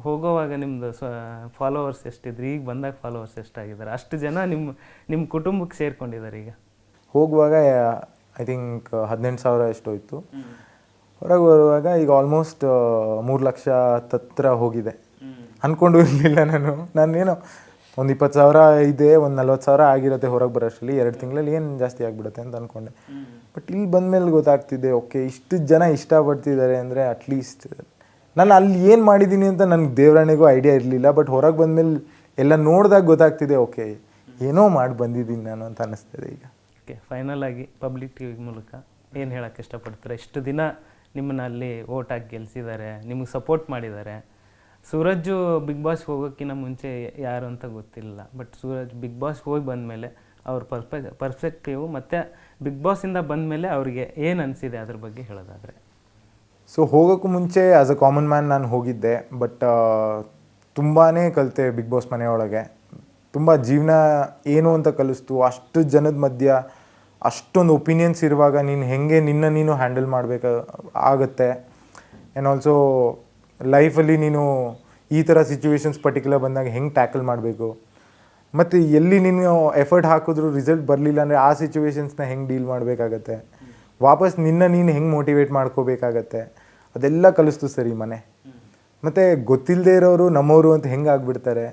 ಹೋಗೋವಾಗ ನಿಮ್ಮದು ಫಾಲೋವರ್ಸ್ ಎಷ್ಟಿದ್ರು, ಈಗ ಬಂದಾಗ ಫಾಲೋವರ್ಸ್ ಎಷ್ಟಾಗಿದ್ದಾರೆ? ಅಷ್ಟು ಜನ ನಿಮ್ಮ ಕುಟುಂಬಕ್ಕೆ ಸೇರ್ಕೊಂಡಿದ್ದಾರೆ ಈಗ. ಹೋಗುವಾಗ ಐ ಥಿಂಕ್ 18,000 ಎಷ್ಟೋ ಇತ್ತು. ಹೊರಗೆ ಬರುವಾಗ ಈಗ ಆಲ್ಮೋಸ್ಟ್ 3 ಲಕ್ಷ ಹತ್ರ ಹೋಗಿದೆ. ಅಂದ್ಕೊಂಡು ಇರಲಿಲ್ಲ ನಾನೇನೋ ಒಂದು 20,000 ಇದೆ, ಒಂದು 40,000 ಆಗಿರುತ್ತೆ ಹೊರಗೆ ಬರೋಷ್ಟರಲ್ಲಿ, 2 ತಿಂಗಳಲ್ಲಿ ಏನು ಜಾಸ್ತಿ ಆಗಿಬಿಡುತ್ತೆ ಅಂತ ಅಂದ್ಕೊಂಡೆ. ಬಟ್ ಇಲ್ಲಿ ಬಂದಮೇಲೆ ಗೊತ್ತಾಗ್ತಿದೆ, ಓಕೆ ಇಷ್ಟು ಜನ ಇಷ್ಟಪಡ್ತಿದ್ದಾರೆ ಅಂದರೆ ಅಟ್ಲೀಸ್ಟ್ ನಾನು ಅಲ್ಲಿ ಏನು ಮಾಡಿದ್ದೀನಿ ಅಂತ ನನಗೆ ದೇವರಾಣಿಗೂ ಐಡಿಯಾ ಇರಲಿಲ್ಲ. ಬಟ್ ಹೊರಗೆ ಬಂದಮೇಲೆ ಎಲ್ಲ ನೋಡಿದಾಗ ಗೊತ್ತಾಗ್ತಿದೆ, ಓಕೆ ಏನೋ ಮಾಡಿ ಬಂದಿದ್ದೀನಿ ನಾನು ಅಂತ ಅನ್ನಿಸ್ತಿದೆ ಈಗ. ಓಕೆ, ಫೈನಲ್ ಆಗಿ ಪಬ್ಲಿಕ್ ಟಿ ವಿ ಮೂಲಕ ಏನು ಹೇಳೋಕ್ಕೆ ಇಷ್ಟಪಡ್ತಾರೆ? ಇಷ್ಟು ದಿನ ನಿಮ್ಮನ್ನ ಅಲ್ಲಿ ಓಟ್ ಹಾಕಿ ಗೆಲ್ಲಿಸಿದ್ದಾರೆ, ನಿಮಗೆ ಸಪೋರ್ಟ್ ಮಾಡಿದ್ದಾರೆ. ಸೂರಜ್ ಬಿಗ್ ಬಾಸ್ ಹೋಗೋಕ್ಕಿಂತ ಮುಂಚೆ ಯಾರು ಅಂತ ಗೊತ್ತಿಲ್ಲ, ಬಟ್ ಸೂರಜ್ ಬಿಗ್ ಬಾಸ್ ಹೋಗಿ ಬಂದಮೇಲೆ ಅವ್ರ ಪರ್ಸ್ಪೆಕ್ಟಿವ್ ಮತ್ತು ಬಿಗ್ ಬಾಸಿಂದ ಬಂದಮೇಲೆ ಅವ್ರಿಗೆ ಏನು ಅನಿಸಿದೆ ಅದ್ರ ಬಗ್ಗೆ ಹೇಳೋದಾದರೆ? ಸೊ ಹೋಗೋಕ್ಕೂ ಮುಂಚೆ ಆ್ಯಸ್ ಅ ಕಾಮನ್ ಮ್ಯಾನ್ ನಾನು ಹೋಗಿದ್ದೆ. ಬಟ್ ತುಂಬಾ ಕಲಿತೆ ಬಿಗ್ ಬಾಸ್ ಮನೆಯೊಳಗೆ. ತುಂಬ ಜೀವನ ಏನು ಅಂತ ಕಲಿಸ್ತು. ಅಷ್ಟು ಜನದ ಮಧ್ಯ ಅಷ್ಟೊಂದು ಒಪಿನಿಯನ್ಸ್ ಇರುವಾಗ ನೀನು ಹೇಗೆ ನೀನು ಹ್ಯಾಂಡಲ್ ಮಾಡಬೇಕು ಆಗುತ್ತೆ. ಆ್ಯಂಡ್ ಆಲ್ಸೋ ಲೈಫಲ್ಲಿ ನೀನು ಈ ಥರ ಸಿಚುವೇಶನ್ಸ್ ಪರ್ಟಿಕ್ಯುಲರ್ ಬಂದಾಗ ಹೆಂಗೆ ಟ್ಯಾಕಲ್ ಮಾಡಬೇಕು, ಮತ್ತು ಎಲ್ಲಿ ನೀನು ಎಫರ್ಟ್ ಹಾಕಿದ್ರು ರಿಸಲ್ಟ್ ಬರಲಿಲ್ಲ ಅಂದರೆ ಆ ಸಿಚುವೇಶನ್ಸ್ನ ಹೆಂಗೆ ಡೀಲ್ ಮಾಡಬೇಕಾಗತ್ತೆ, ವಾಪಸ್ ನೀನು ಹೆಂಗೆ ಮೋಟಿವೇಟ್ ಮಾಡ್ಕೋಬೇಕಾಗತ್ತೆ, ಅದೆಲ್ಲ ಕಲಿಸ್ತು ಸರ್ ಈ ಮನೆ. ಮತ್ತು ಗೊತ್ತಿಲ್ಲದೆ ಇರೋರು ನಮ್ಮವರು ಅಂತ ಹೆಂಗೆ ಆಗಿಬಿಡ್ತಾರೆ.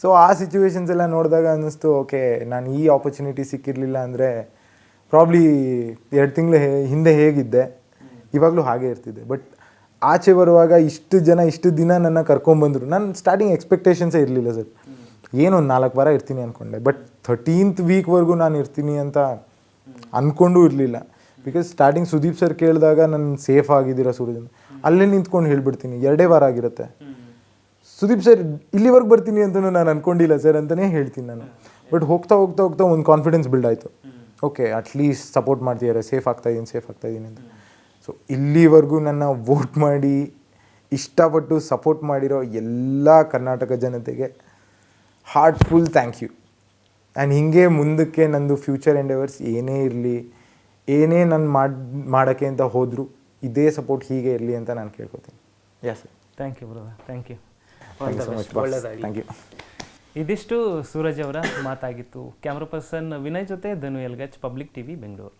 ಸೊ ಆ ಸಿಚುವೇಶನ್ಸ್ ಎಲ್ಲ ನೋಡಿದಾಗ ಅನ್ನಿಸ್ತು, ಓಕೆ ನಾನು ಈ ಆಪರ್ಚುನಿಟಿ ಸಿಕ್ಕಿರಲಿಲ್ಲ ಅಂದರೆ ಪ್ರಾಬ್ಲಿ 2 ತಿಂಗಳು ಹಿಂದೆ ಹೇಗಿದ್ದೆ ಇವಾಗಲೂ ಹಾಗೆ ಇರ್ತಿದ್ದೆ. ಬಟ್ ಆಚೆ ಬರುವಾಗ ಇಷ್ಟು ದಿನ ನನ್ನ ಕರ್ಕೊಂಬಂದರು. ನಾನು ಸ್ಟಾರ್ಟಿಂಗ್ ಎಕ್ಸ್ಪೆಕ್ಟೇಷನ್ಸೇ ಇರಲಿಲ್ಲ ಸರ್. ಏನೊಂದು 4 ವಾರ ಇರ್ತೀನಿ ಅಂದ್ಕೊಂಡೆ. ಬಟ್ 13th ವೀಕ್ವರೆಗೂ ನಾನು ಇರ್ತೀನಿ ಅಂತ ಅಂದ್ಕೊಂಡೂ ಇರಲಿಲ್ಲ. ಬಿಕಾಸ್ ಸ್ಟಾರ್ಟಿಂಗ್ ಸುದೀಪ್ ಸರ್ ಕೇಳಿದಾಗ ನಾನು ಸೇಫ್ ಆಗಿದ್ದೀರಾ ಸೂರಜ್, ಅಲ್ಲೇ ನಿಂತ್ಕೊಂಡು ಹೇಳ್ಬಿಡ್ತೀನಿ, 2 ವಾರ ಆಗಿರುತ್ತೆ. ಸುದೀಪ್ ಸರ್ ಇಲ್ಲಿವರೆಗೆ ಬರ್ತೀನಿ ಅಂತಲೂ ನಾನು ಅಂದ್ಕೊಂಡಿಲ್ಲ ಸರ್ ಅಂತಲೇ ಹೇಳ್ತೀನಿ ನಾನು. ಬಟ್ ಹೋಗ್ತಾ ಒಂದು ಕಾನ್ಫಿಡೆನ್ಸ್ ಬಿಲ್ಡ್ ಆಯಿತು. ಓಕೆ ಅಟ್ಲೀಸ್ಟ್ ಸಪೋರ್ಟ್ ಮಾಡ್ತಿದ್ದಾರೆ, ಸೇಫ್ ಆಗ್ತಾಯಿದ್ದೀನಿ ಅಂತ. ಸೊ ಇಲ್ಲಿವರೆಗೂ ನನ್ನ ವೋಟ್ ಮಾಡಿ ಇಷ್ಟಪಟ್ಟು ಸಪೋರ್ಟ್ ಮಾಡಿರೋ ಎಲ್ಲ ಕರ್ನಾಟಕ ಜನತೆಗೆ ಹಾರ್ಟ್ಫುಲ್ ಥ್ಯಾಂಕ್ ಯು. ಆ್ಯಂಡ್ ಹೀಗೆ ಮುಂದಕ್ಕೆ ನಂದು ಫ್ಯೂಚರ್ ಎಂಡೆವರ್ಸ್ ಏನೇ ಇರಲಿ, ಏನೇ ನಾನು ಮಾಡೋಕ್ಕೆ ಅಂತ ಹೋದರೂ ಇದೇ ಸಪೋರ್ಟ್ ಹೀಗೆ ಇರಲಿ ಅಂತ ನಾನು ಕೇಳ್ಕೊತೀನಿ. Sir thank you brother, thank you. Thank you. ಇದಿಷ್ಟು ಸೂರಜ್ ಅವರ ಮಾತಾಗಿತ್ತು. ಕ್ಯಾಮ್ರಾ ಪರ್ಸನ್ ವಿನಯ್ ಜೊತೆ ಧನು ಎಲ್ಗಚ್, ಪಬ್ಲಿಕ್ ಟಿವಿ ಬೆಂಗಳೂರು.